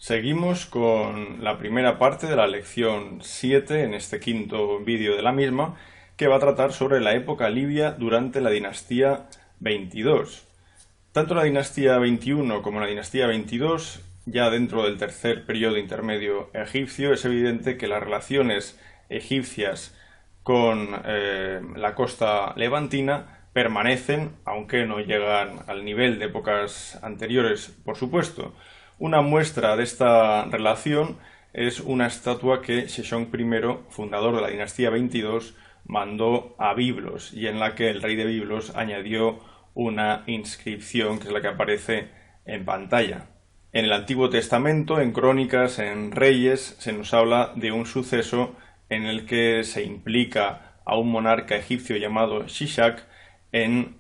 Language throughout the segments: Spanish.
Seguimos con la primera parte de la lección 7 en este quinto vídeo de la misma, que va a tratar sobre la época libia durante la dinastía 22. Tanto la dinastía 21 como la dinastía 22, ya dentro del tercer periodo intermedio egipcio, es evidente que las relaciones egipcias con la costa levantina permanecen, aunque no llegan al nivel de épocas anteriores, por supuesto. Una muestra de esta relación es una estatua que Sejong I, fundador de la dinastía 22, mandó a Biblos, y en la que el rey de Biblos añadió una inscripción que es la que aparece en pantalla. En el Antiguo Testamento, en Crónicas, en Reyes, se nos habla de un suceso en el que se implica a un monarca egipcio llamado Shishak en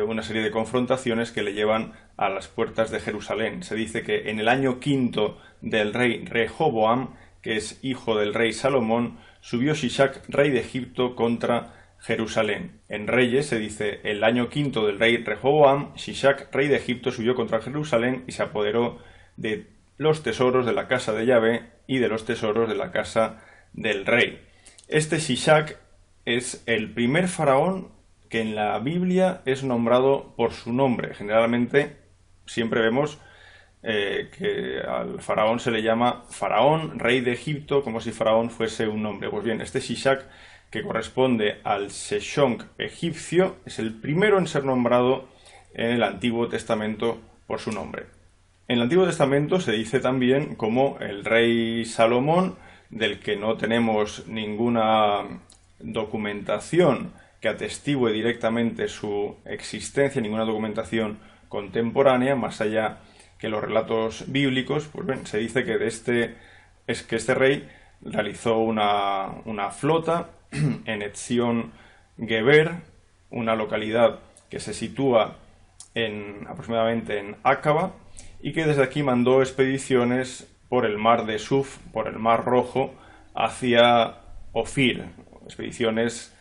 una serie de confrontaciones que le llevan a las puertas de Jerusalén. Se dice que en el año quinto del rey Rehoboam, que es hijo del rey Salomón, subió Shishak, rey de Egipto, contra Jerusalén. En Reyes se dice: el año quinto del rey Rehoboam, Shishak, rey de Egipto, subió contra Jerusalén y se apoderó de los tesoros de la casa de Yahvé y de los tesoros de la casa del rey. Este Shishak es el primer faraón que en la Biblia es nombrado por su nombre. Generalmente siempre vemos que al faraón se le llama faraón, rey de Egipto, como si faraón fuese un nombre. Pues bien, este Shishak, que corresponde al Sejong egipcio, es el primero en ser nombrado en el Antiguo Testamento por su nombre. En el Antiguo Testamento se dice también como el rey Salomón, del que no tenemos ninguna documentación que atestigue directamente su existencia, ninguna documentación contemporánea, más allá que los relatos bíblicos. Pues bien, se dice que este rey realizó una flota en Etzion Geber, una localidad que se sitúa aproximadamente en Áqaba, y que desde aquí mandó expediciones por el mar de Suf, por el mar Rojo, hacia Ofir, expediciones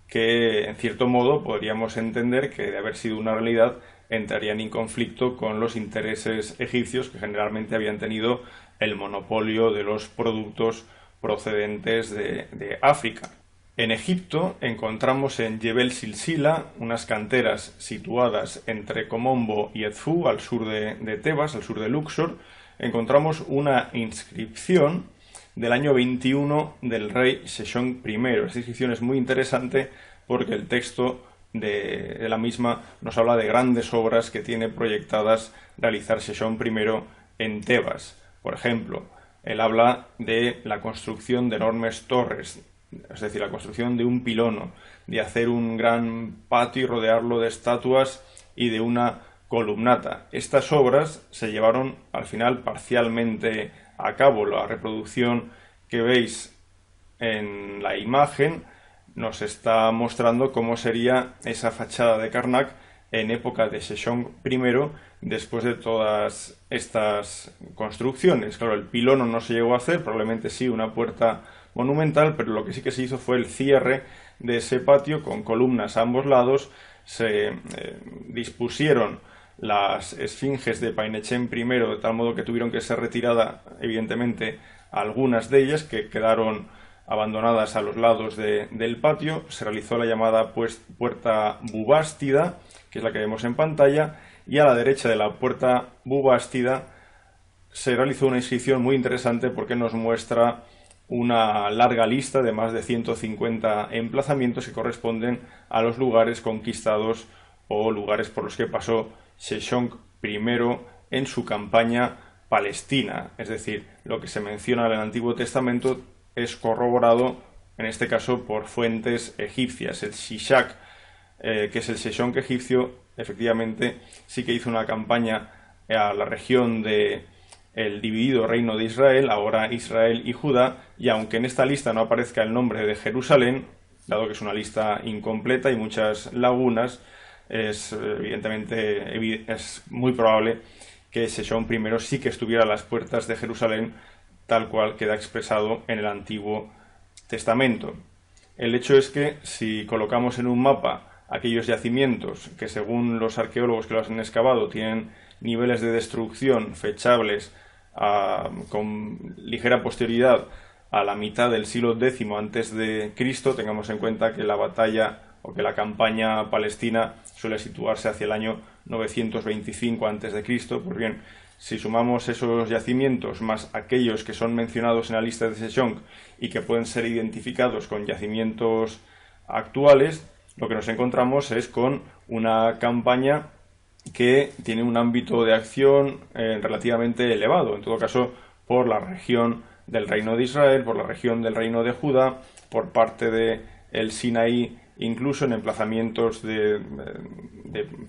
que en cierto modo podríamos entender que, de haber sido una realidad, entrarían en conflicto con los intereses egipcios, que generalmente habían tenido el monopolio de los productos procedentes de África. En Egipto encontramos en Jebel Silsila unas canteras situadas entre Komombo y Edfu, al sur de Tebas, al sur de Luxor. Encontramos una inscripción del año 21 del rey Sejong I. Esta inscripción es muy interesante porque el texto de la misma nos habla de grandes obras que tiene proyectadas realizar Sejong I en Tebas. Por ejemplo, él habla de la construcción de enormes torres, es decir, la construcción de un pilono, de hacer un gran patio y rodearlo de estatuas y de una columnata. Estas obras se llevaron al final parcialmente a cabo. La reproducción que veis en la imagen nos está mostrando cómo sería esa fachada de Karnak en época de Sejong I, después de todas estas construcciones. Claro, el pilono no se llegó a hacer, probablemente sí una puerta monumental, pero lo que sí que se hizo fue el cierre de ese patio con columnas a ambos lados. Se dispusieron las esfinges de Painechem I, de tal modo que tuvieron que ser retiradas, evidentemente, algunas de ellas que quedaron abandonadas a los lados del patio. Se realizó la llamada puerta bubástida, que es la que vemos en pantalla, y a la derecha de la puerta bubástida se realizó una inscripción muy interesante porque nos muestra una larga lista de más de 150 emplazamientos que corresponden a los lugares conquistados o lugares por los que pasó Sejong I en su campaña palestina. Es decir, lo que se menciona en el Antiguo Testamento es corroborado, en este caso, por fuentes egipcias. El Shishak, que es el Sejong egipcio, efectivamente sí que hizo una campaña a la región de el dividido reino de Israel, ahora Israel y Judá, y aunque en esta lista no aparezca el nombre de Jerusalén, dado que es una lista incompleta y muchas lagunas, evidentemente es muy probable que Sejong I sí que estuviera a las puertas de Jerusalén, tal cual queda expresado en el Antiguo Testamento. El hecho es que si colocamos en un mapa aquellos yacimientos que, según los arqueólogos que los han excavado, tienen niveles de destrucción fechables con ligera posterioridad a la mitad del siglo X antes de Cristo. Tengamos en cuenta que la batalla o que la campaña palestina suele situarse hacia el año 925 antes de Cristo. Pues bien, si sumamos esos yacimientos más aquellos que son mencionados en la lista de Sheshonq y que pueden ser identificados con yacimientos actuales, lo que nos encontramos es con una campaña que tiene un ámbito de acción relativamente elevado, en todo caso por la región del Reino de Israel, por la región del Reino de Judá, por parte del Sinaí, incluso en emplazamientos de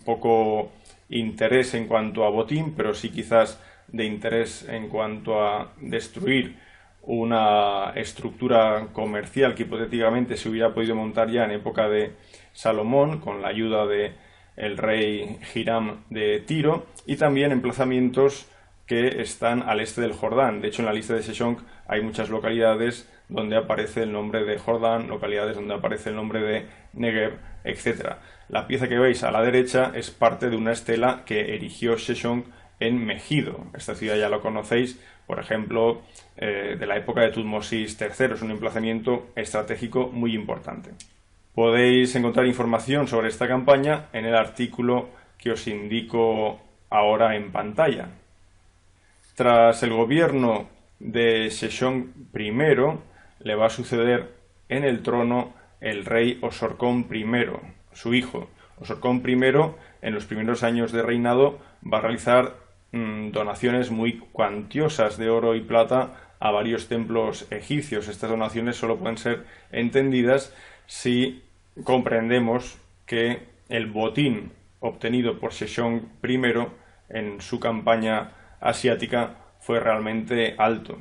poco interés en cuanto a botín, pero sí quizás de interés en cuanto a destruir una estructura comercial que hipotéticamente se hubiera podido montar ya en época de Salomón, con la ayuda del rey Hiram de Tiro, y también emplazamientos que están al este del Jordán. De hecho, en la lista de Sheshonq hay muchas localidades donde aparece el nombre de Jordán, localidades donde aparece el nombre de Negev, etc. La pieza que veis a la derecha es parte de una estela que erigió Sheshonq en Megido. Esta ciudad ya lo conocéis, por ejemplo, de la época de Tutmosis III. Es un emplazamiento estratégico muy importante. Podéis encontrar información sobre esta campaña en el artículo que os indico ahora en pantalla. Tras el gobierno de Sheshonq I, le va a suceder en el trono el rey Osorkón I, su hijo. Osorkón I, en los primeros años de reinado, va a realizar donaciones muy cuantiosas de oro y plata a varios templos egipcios. Estas donaciones solo pueden ser entendidas si comprendemos que el botín obtenido por Sheshonq I en su campaña asiática fue realmente alto.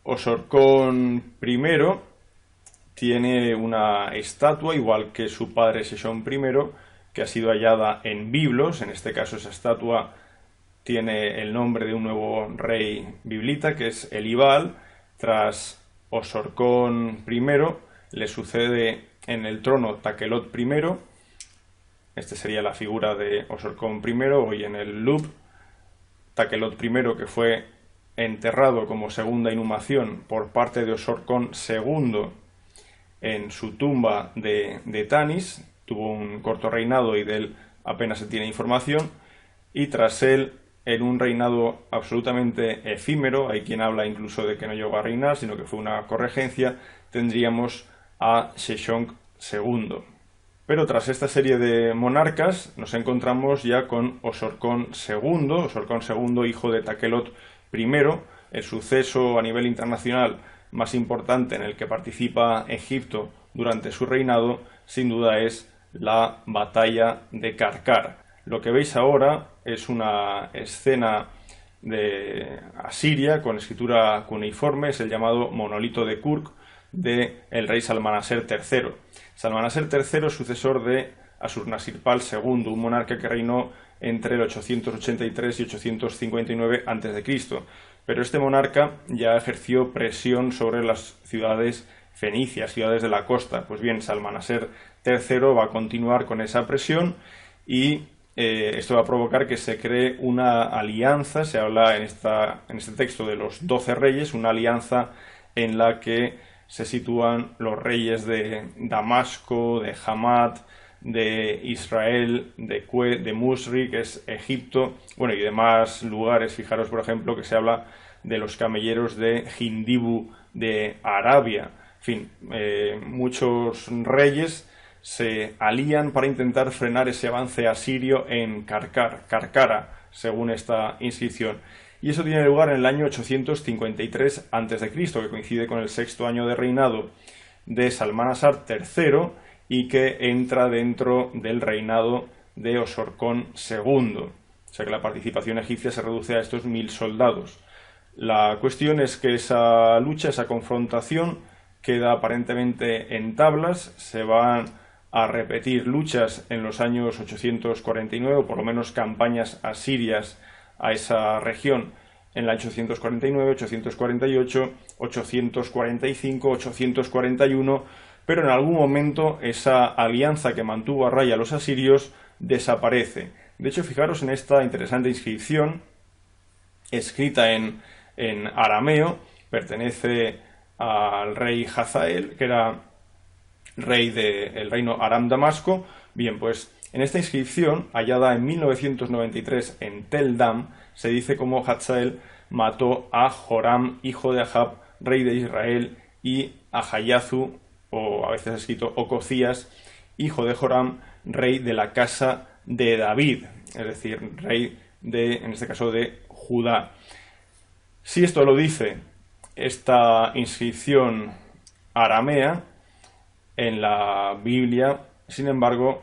Osorkón I tiene una estatua, igual que su padre Sheshonq I, que ha sido hallada en Biblos. En este caso, esa estatua tiene el nombre de un nuevo rey biblita, que es Elibal. Tras Osorkón I le sucede en el trono Takelot I. Este sería la figura de Osorkón I, hoy en el Louvre. Takelot I, que fue enterrado como segunda inhumación por parte de Osorkón II en su tumba de Tanis. Tuvo un corto reinado y de él apenas se tiene información, y tras él, en un reinado absolutamente efímero, hay quien habla incluso de que no llegó a reinar, sino que fue una corregencia, tendríamos a Sheshonq II. Pero tras esta serie de monarcas nos encontramos ya con Osorkón II, hijo de Takelot I. El suceso a nivel internacional más importante en el que participa Egipto durante su reinado, sin duda, es la batalla de Karkar. Lo que veis ahora es una escena de Asiria con escritura cuneiforme, es el llamado monolito de Kurk del rey Salmanaser III. Salmanaser III, sucesor de Ashurnasirpal II, un monarca que reinó entre el 883 y 859 a.C. Pero este monarca ya ejerció presión sobre las ciudades fenicias, ciudades de la costa. Pues bien, Salmanaser III va a continuar con esa presión y esto va a provocar que se cree una alianza. Se habla en este texto de los 12 reyes, una alianza en la que se sitúan los reyes de Damasco, de Hamad, de Israel, de Musri, que es Egipto, bueno, y demás lugares. Fijaros, por ejemplo, que se habla de los camelleros de Jindibu de Arabia. En fin, muchos reyes se alían para intentar frenar ese avance asirio en Karkara, según esta inscripción. Y eso tiene lugar en el año 853 a.C., que coincide con el sexto año de reinado de Salmanasar III y que entra dentro del reinado de Osorkón II. O sea que la participación egipcia se reduce a estos 1000 soldados. La cuestión es que esa lucha, esa confrontación, queda aparentemente en tablas. Se van a repetir luchas en los años 849, o por lo menos campañas asirias a esa región en el 849, 848, 845, 841, pero en algún momento esa alianza que mantuvo a raya a los asirios desaparece. De hecho, fijaros en esta interesante inscripción escrita en en arameo, pertenece al rey Hazael, que era rey del reino Aram-Damasco. Bien, pues en esta inscripción, hallada en 1993 en Tel Dam, se dice cómo Hazael mató a Joram, hijo de Ahab, rey de Israel, y a Hayazu, o a veces escrito Ococías, hijo de Joram, rey de la casa de David, es decir, rey de, en este caso, de Judá. Si esto lo dice esta inscripción aramea, en la Biblia, sin embargo,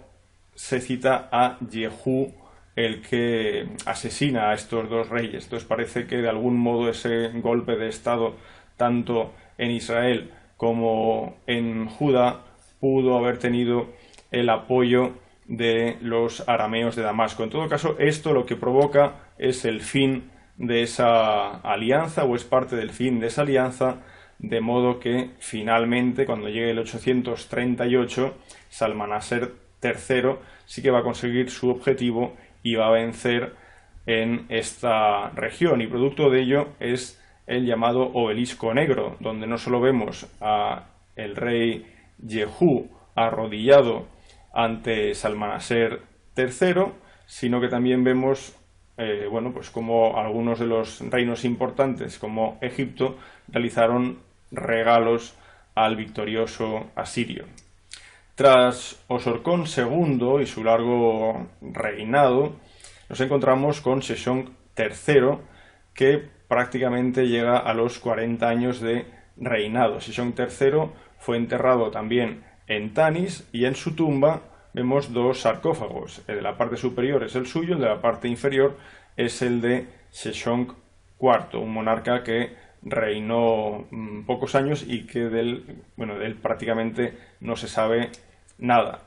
se cita a Jehú, el que asesina a estos dos reyes. Entonces parece que de algún modo ese golpe de estado, tanto en Israel como en Judá, pudo haber tenido el apoyo de los arameos de Damasco. En todo caso, esto lo que provoca es el fin de esa alianza, o es parte del fin de esa alianza, de modo que finalmente, cuando llegue el 838, Salmanaser III sí que va a conseguir su objetivo y va a vencer en esta región, y producto de ello es el llamado Obelisco Negro, donde no solo vemos a el rey Jehú arrodillado ante Salmanaser III, sino que también vemos pues como algunos de los reinos importantes, como Egipto, realizaron regalos al victorioso asirio. Tras Osorkón II y su largo reinado, nos encontramos con Seshong III, que prácticamente llega a los 40 años de reinado. Seshong III fue enterrado también en Tanis, y en su tumba vemos dos sarcófagos. El de la parte superior es el suyo, el de la parte inferior es el de Seshong IV, un monarca que reinó pocos años y que de él prácticamente no se sabe nada.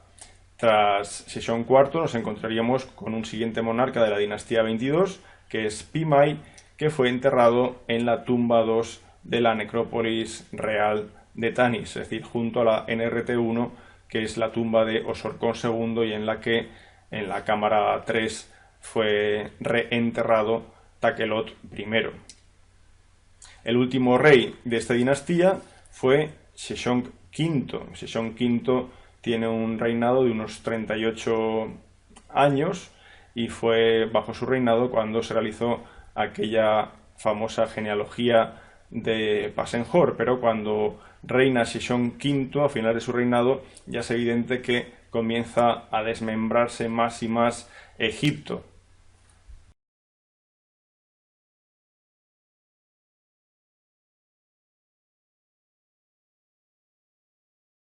Tras Seshong IV nos encontraríamos con un siguiente monarca de la dinastía 22, que es Pimai, que fue enterrado en la tumba 2 de la necrópolis real de Tanis, es decir, junto a la NRT1, que es la tumba de Osorkón II, y en la que en la cámara 3 fue reenterrado Takelot I. El último rey de esta dinastía fue Seshong V. Seshong V tiene un reinado de unos 38 años, y fue bajo su reinado cuando se realizó aquella famosa genealogía de Pasenjor, pero cuando reina Seshong V, a final de su reinado, ya es evidente que comienza a desmembrarse más y más Egipto.